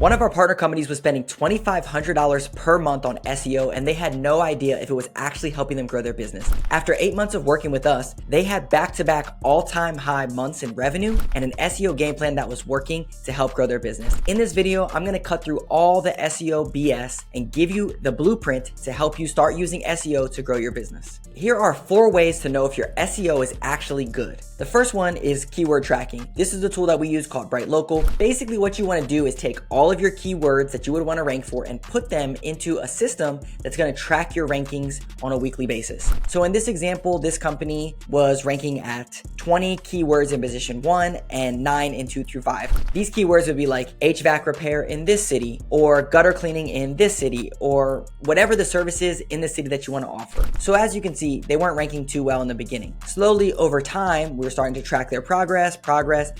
One of our partner companies was spending $2,500 per month on SEO, and they had no idea if it was actually helping them grow their business. After 8 months of working with us, they had back-to-back all-time high months in revenue and an SEO game plan that was working to help grow their business. In this video, I'm going to cut through all the SEO BS and give you the blueprint to help you start using SEO to grow your business. Here are 4 ways to know if your SEO is actually good. The first one is keyword tracking. This is the tool that we use called BrightLocal. Basically, what you want to do is take all of your keywords that you would want to rank for and put them into a system that's going to track your rankings on a weekly basis. So in this example, this company was ranking at 20 keywords in position 1 and 9 in 2 through 5. These keywords would be like HVAC repair in this city, or gutter cleaning in this city, or whatever the service is in the city that you want to offer. So as you can see, they weren't ranking too well in the beginning. Slowly over time, we were starting to track their progress,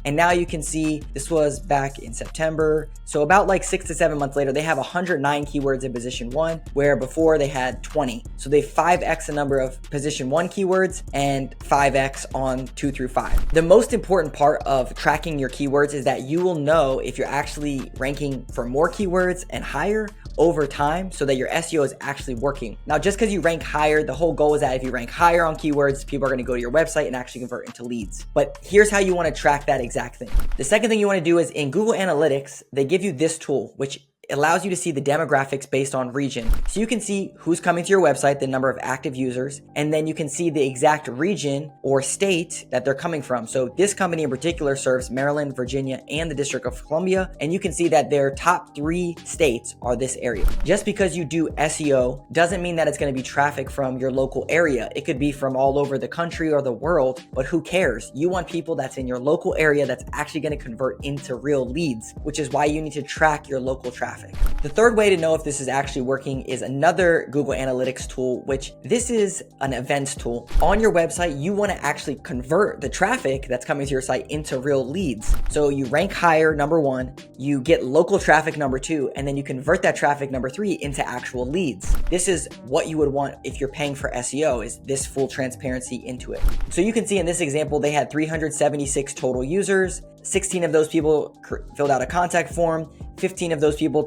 and now you can see this was back in September. So about like 6 to 7 months later, they have 109 keywords in position 1, where before they had 20. So they 5x the number of position 1 keywords and 5x on 2 through 5. The most important part of tracking your keywords is that you will know if you're actually ranking for more keywords and higher over time, so that your SEO is actually working. Now, just because you rank higher, the whole goal is that if you rank higher on keywords, people are going to go to your website and actually convert into leads. But here's how you want to track that exact thing. The second thing you want to do is in Google Analytics, they give you this tool, which allows you to see the demographics based on region. So you can see who's coming to your website, the number of active users, and then you can see the exact region or state that they're coming from. So this company in particular serves Maryland, Virginia, and the District of Columbia, and you can see that their top 3 states are this area. Just because you do SEO doesn't mean that it's going to be traffic from your local area. It could be from all over the country or the world, but who cares? You want people that's in your local area that's actually going to convert into real leads, which is why you need to track your local traffic. The third way to know if this is actually working is another Google Analytics tool, which this is an events tool. On your website, you want to actually convert the traffic that's coming to your site into real leads. So you rank higher, number 1, you get local traffic, number 2, and then you convert that traffic, number 3, into actual leads. This is what you would want if you're paying for SEO, is this full transparency into it. So you can see in this example, they had 376 total users. 16 of those people filled out a contact form. 15 of those people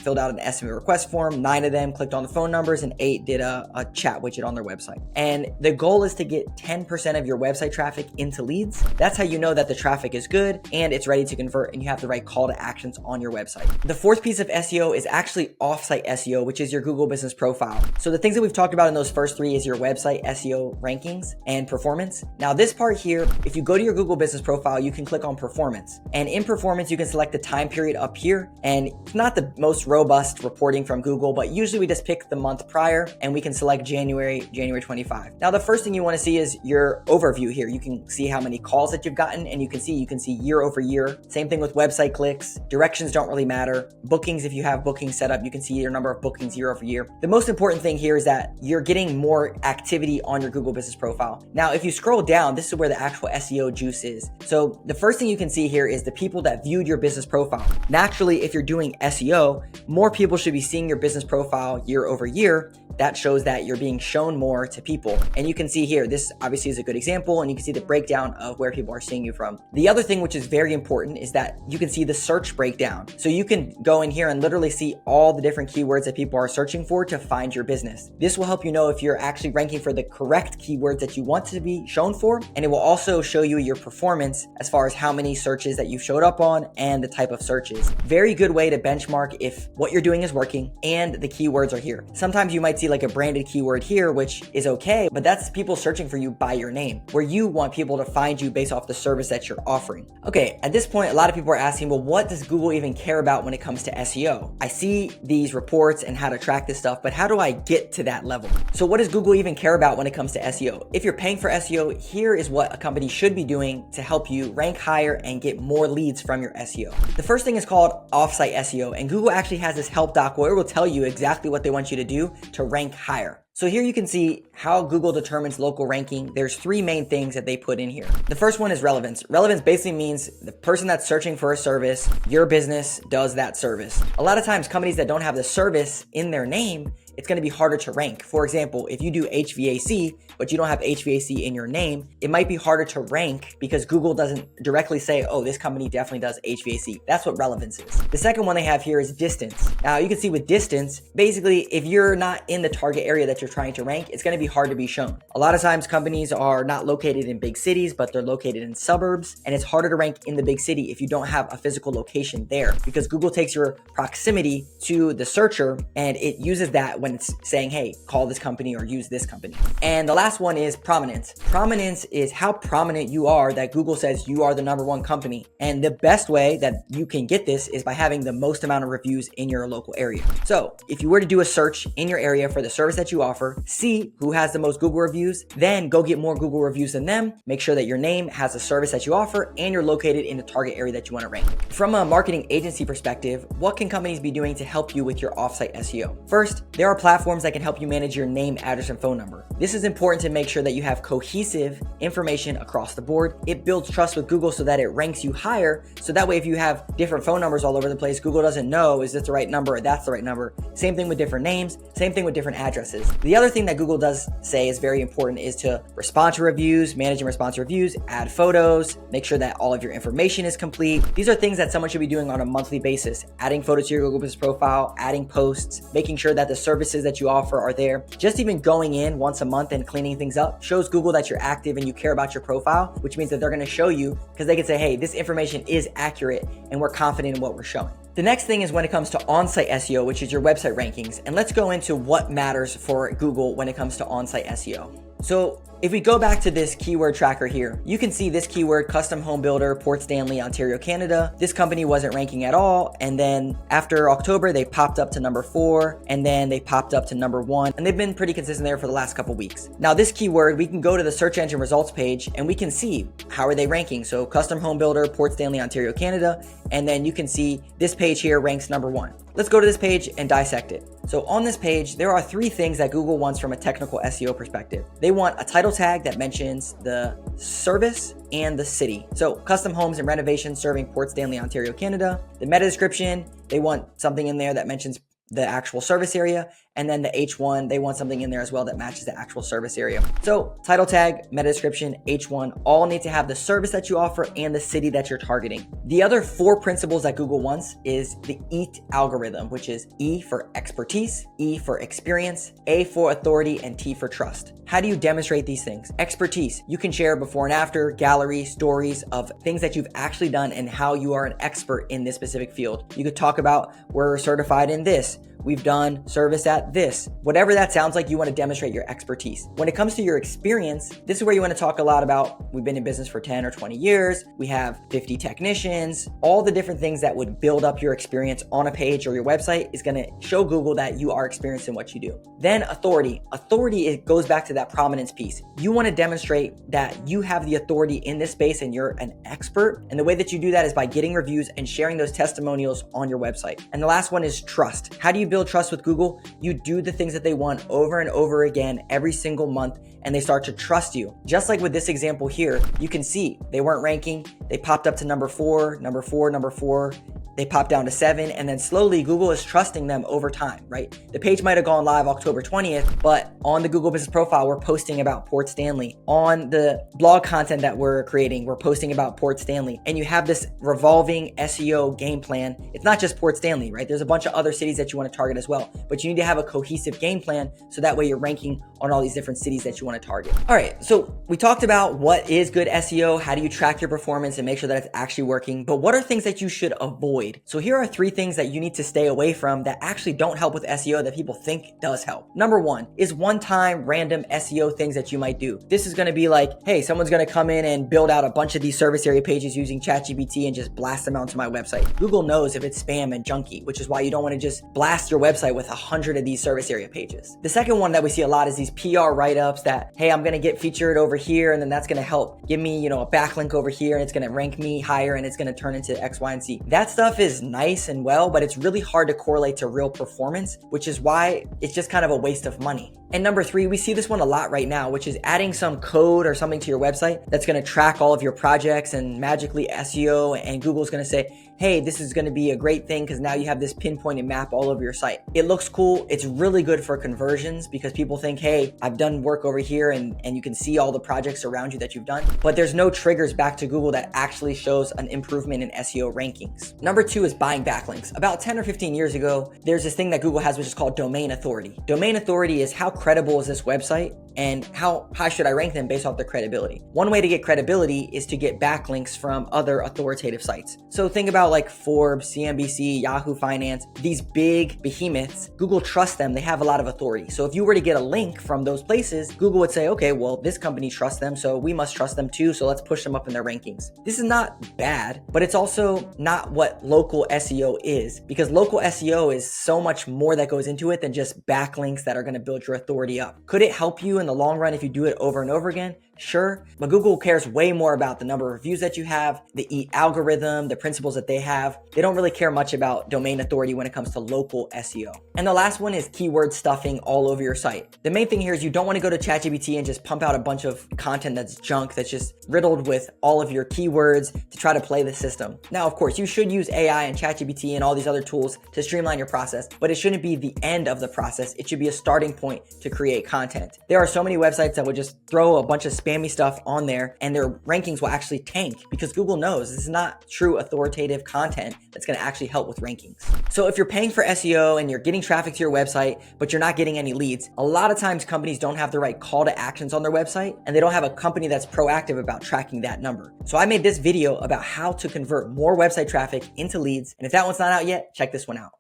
filled out an estimate request form. 9 of them clicked on the phone numbers, and 8 did a chat widget on their website. And the goal is to get 10% of your website traffic into leads. That's how you know that the traffic is good and it's ready to convert and you have the right call to actions on your website. The fourth piece of SEO is actually offsite SEO, which is your Google business profile. So the things that we've talked about in those first 3 is your website SEO rankings and performance. Now this part here, if you go to your Google business profile, you can click on performance. And in performance, you can select the time period up here. And it's not the most robust reporting from Google, but usually we just pick the month prior and we can select January 25. Now, the first thing you want to see is your overview here. You can see how many calls that you've gotten, and you can see year over year. Same thing with website clicks. Directions don't really matter. Bookings, if you have bookings set up, you can see your number of bookings year over year. The most important thing here is that you're getting more activity on your Google business profile. Now, if you scroll down, this is where the actual SEO juice is. So the first thing you can see here is the people that viewed your business profile. Naturally, if you're doing SEO, more people should be seeing your business profile year over year. That shows that you're being shown more to people. And you can see here, this obviously is a good example, and you can see the breakdown of where people are seeing you from. The other thing which is very important is that you can see the search breakdown. So you can go in here and literally see all the different keywords that people are searching for to find your business. This will help you know if you're actually ranking for the correct keywords that you want to be shown for, and it will also show you your performance as far as how many searches that you've showed up on and the type of searches. Very good way to benchmark if what you're doing is working and the keywords are here. Sometimes you might see like a branded keyword here, which is okay, but that's people searching for you by your name, where you want people to find you based off the service that you're offering. Okay, at this point, a lot of people are asking, well, what does Google even care about when it comes to SEO? I see these reports and how to track this stuff, but how do I get to that level? So what does Google even care about when it comes to SEO? If you're paying for SEO, here is what a company should be doing to help you rank higher and get more leads from your SEO. The first thing is called offsite SEO, and Google actually has this help doc where it will tell you exactly what they want you to do to rank higher. So here you can see how Google determines local ranking. There's 3 main things that they put in here. The first one is relevance. Relevance basically means the person that's searching for a service, your business does that service. A lot of times companies that don't have the service in their name, it's going to be harder to rank. For example, if you do HVAC, but you don't have HVAC in your name, it might be harder to rank because Google doesn't directly say, oh, this company definitely does HVAC. That's what relevance is. The second one they have here is distance. Now you can see with distance, basically, if you're not in the target area that you're trying to rank, it's going to be hard to be shown. A lot of times companies are not located in big cities, but they're located in suburbs, and it's harder to rank in the big city if you don't have a physical location there, because Google takes your proximity to the searcher and it uses that when it's saying, hey, call this company or use this company. And the last one is prominence. Prominence is how prominent you are that Google says you are the #1 company. And the best way that you can get this is by having the most amount of reviews in your local area. So if you were to do a search in your area for the service that you offer, see who has the most Google reviews, then go get more Google reviews than them, make sure that your name has a service that you offer and you're located in the target area that you want to rank. From a marketing agency perspective, what can companies be doing to help you with your offsite SEO? First, there are platforms that can help you manage your name, address, and phone number. This is important to make sure that you have cohesive information across the board. It builds trust with Google so that it ranks you higher. So that way, if you have different phone numbers all over the place, Google doesn't know, is this the right number or that's the right number. Same thing with different names, same thing with different addresses. The other thing that Google does say is very important is to respond to reviews, manage and respond to reviews, add photos, make sure that all of your information is complete. These are things that someone should be doing on a monthly basis. Adding photos to your Google Business profile, adding posts, making sure that the services that you offer are there. Just even going in once a month and cleaning things up shows Google that you're active and you care about your profile, which means that they're going to show you because they can say, hey, this information is accurate and we're confident in what we're showing. The next thing is when it comes to on-site SEO, which is your website rankings. And let's go into what matters for Google when it comes to on-site SEO. So if we go back to this keyword tracker here, you can see this keyword, custom home builder, Port Stanley, Ontario, Canada. This company wasn't ranking at all. And then after October, they popped up to #4, and then they popped up to #1. And they've been pretty consistent there for the last couple weeks. Now this keyword, we can go to the search engine results page and we can see how are they ranking. So custom home builder, Port Stanley, Ontario, Canada. And then you can see this page here ranks #1. Let's go to this page and dissect it. So on this page, there are 3 things that Google wants from a technical SEO perspective. They want a title tag that mentions the service and the city. So custom homes and renovations serving Port Stanley, Ontario, Canada. The meta description, they want something in there that mentions the actual service area. And then the H1, they want something in there as well that matches the actual service area. So title tag, meta description, H1, all need to have the service that you offer and the city that you're targeting. The other 4 principles that Google wants is the EAT algorithm, which is E for expertise, E for experience, A for authority, and T for trust. How do you demonstrate these things? Expertise, you can share before and after, gallery, stories of things that you've actually done and how you are an expert in this specific field. You could talk about, we're certified in this, we've done service at this. Whatever that sounds like, you want to demonstrate your expertise. When it comes to your experience, this is where you want to talk a lot about, we've been in business for 10 or 20 years, we have 50 technicians, all the different things that would build up your experience on a page or your website is going to show Google that you are experienced in what you do. Then authority. Authority, it goes back to that prominence piece. You want to demonstrate that you have the authority in this space and you're an expert. And the way that you do that is by getting reviews and sharing those testimonials on your website. And the last one is trust. How do you build trust with Google? You do the things that they want over and over again every single month, and they start to trust you. Just like with this example here, you can see they weren't ranking. They popped up to #4, #4. They popped down to 7, and then slowly Google is trusting them over time, right? The page might have gone live October 20th, but on the Google Business profile, we're posting about Port Stanley. On the blog content that we're creating, we're posting about Port Stanley. And you have this revolving SEO game plan. It's not just Port Stanley, right? There's a bunch of other cities that you want to target as well, but you need to have a cohesive game plan so that way you're ranking on all these different cities that you want to target. All right, so we talked about what is good SEO, how do you track your performance and make sure that it's actually working, but what are things that you should avoid? So here are 3 things that you need to stay away from that actually don't help with SEO that people think does help. Number 1 is one-time random SEO things that you might do. This is going to be like, hey, someone's going to come in and build out a bunch of these service area pages using ChatGPT and just blast them out to my website. Google knows if it's spam and junky, which is why you don't want to just blast your website with 100 of these service area pages. The second one that we see a lot is these PR write-ups that, hey, I'm going to get featured over here and then that's going to help give me, a backlink over here and it's going to rank me higher and it's going to turn into X, Y, and Z. That stuff is nice and well, but it's really hard to correlate to real performance, which is why it's just kind of a waste of money. And number 3, we see this one a lot right now, which is adding some code or something to your website that's going to track all of your projects and magically SEO, and Google's going to say, hey, this is going to be a great thing because now you have this pinpointed map all over your site. It looks cool. It's really good for conversions because people think, hey, I've done work over here, and you can see all the projects around you that you've done. But there's no triggers back to Google that actually shows an improvement in SEO rankings. Number 2 is buying backlinks. About 10 or 15 years ago, there's this thing that Google has which is called domain authority. Domain authority is how credible is this website and how high should I rank them based off their credibility. One way to get credibility is to get backlinks from other authoritative sites. So think about like Forbes, CNBC, Yahoo Finance, these big behemoths. Google trusts them. They have a lot of authority. So if you were to get a link from those places, Google would say, okay, well, this company trusts them, so we must trust them too. So let's push them up in their rankings. This is not bad, but it's also not what local SEO is, because local SEO is so much more that goes into it than just backlinks that are going to build your authority up. Could it help you in the long run if you do it over and over again? Sure, but Google cares way more about the number of reviews that you have, the algorithm, the principles that they have. They don't really care much about domain authority when it comes to local SEO. And the last one is keyword stuffing all over your site. The main thing here is you don't want to go to ChatGPT and just pump out a bunch of content that's junk, that's just riddled with all of your keywords to try to play the system. Now, of course, you should use AI and ChatGPT and all these other tools to streamline your process, but it shouldn't be the end of the process. It should be a starting point to create content. There are so many websites that would just throw a bunch of spammy stuff on there and their rankings will actually tank because Google knows this is not true authoritative content that's going to actually help with rankings. So if you're paying for SEO and you're getting traffic to your website, but you're not getting any leads, a lot of times companies don't have the right call to actions on their website, and they don't have a company that's proactive about tracking that number. So I made this video about how to convert more website traffic into leads. And if that one's not out yet, check this one out.